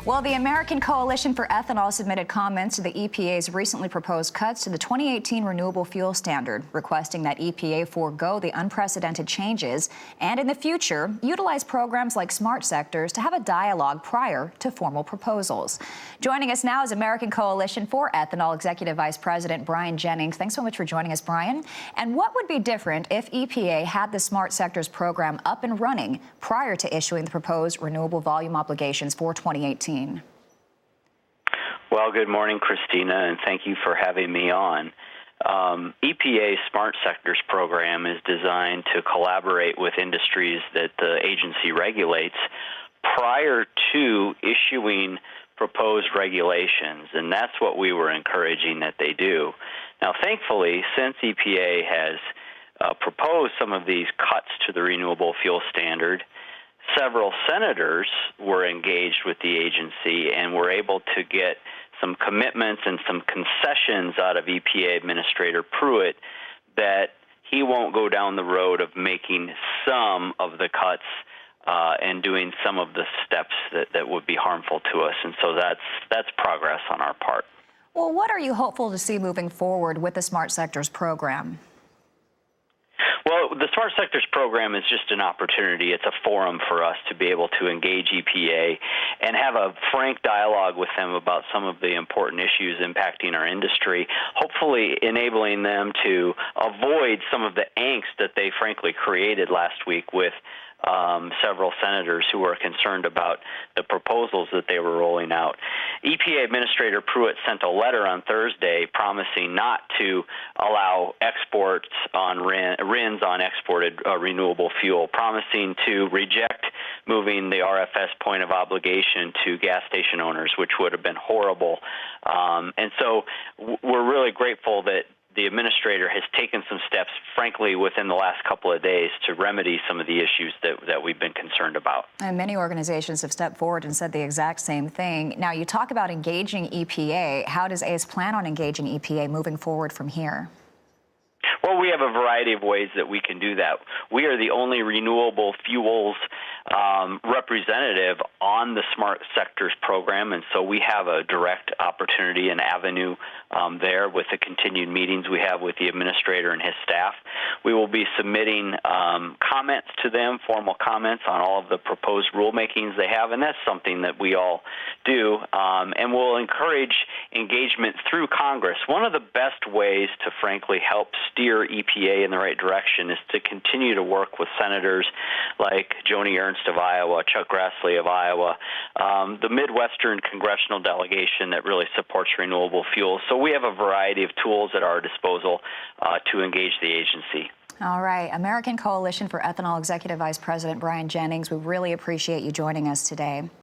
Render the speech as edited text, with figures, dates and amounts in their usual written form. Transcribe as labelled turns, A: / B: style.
A: Well, the American Coalition for Ethanol submitted comments to the EPA's recently proposed cuts to the 2018 Renewable Fuel Standard, requesting that EPA forego the unprecedented changes and in the future utilize programs like Smart Sectors to have a dialogue prior to formal proposals. Joining us now is American Coalition for Ethanol Executive Vice President Brian Jennings. Thanks so much for joining us, Brian. And what would be different if EPA had the Smart Sectors program up and running prior to issuing the proposed renewable volume obligations for 2018?
B: Well, good morning, Christina, and thank you for having me on. EPA's Smart Sectors program is designed to collaborate with industries that the agency regulates prior to issuing proposed regulations, and that's what we were encouraging that they do. Now, thankfully, since EPA has proposed some of these cuts to the renewable fuel standard, several senators were engaged with the agency and were able to get some commitments and some concessions out of EPA Administrator Pruitt that he won't go down the road of making some of the cuts and doing some of the steps that would be harmful to us. And so that's progress on our part.
A: Well, what are you hopeful to see moving forward with the Smart Sectors program?
B: Well, the Smart Sectors program is just an opportunity. It's a forum for us to be able to engage EPA and have a frank dialogue with them about some of the important issues impacting our industry, hopefully enabling them to avoid some of the angst that they frankly created last week with several senators who were concerned about the proposals that they were rolling out. EPA Administrator Pruitt sent a letter on Thursday promising not to allow exports on RINs on exported renewable fuel, promising to reject moving the RFS point of obligation to gas station owners, which would have been horrible. And so we're really grateful that the administrator has taken some steps, frankly, within the last couple of days to remedy some of the issues that we've been concerned about.
A: And many organizations have stepped forward and said the exact same thing. Now, you talk about engaging EPA. How does ACE plan on engaging EPA moving forward from here?
B: Well, we have a variety of ways that we can do that. We are the only renewable fuels representative on the Smart Sectors program, and so we have a direct opportunity and avenue there with the continued meetings we have with the administrator and his staff. We will be submitting comments to them, formal comments on all of the proposed rulemakings they have, and that's something that we all do, and we'll encourage engagement through Congress. One of the best ways to frankly help steer EPA in the right direction is to continue to work with senators like Joni Ernst of Iowa, Chuck Grassley of Iowa, the Midwestern congressional delegation that really supports renewable fuels. So we have a variety of tools at our disposal to engage the agency.
A: All right. American Coalition for Ethanol Executive Vice President Brian Jennings, we really appreciate you joining us today.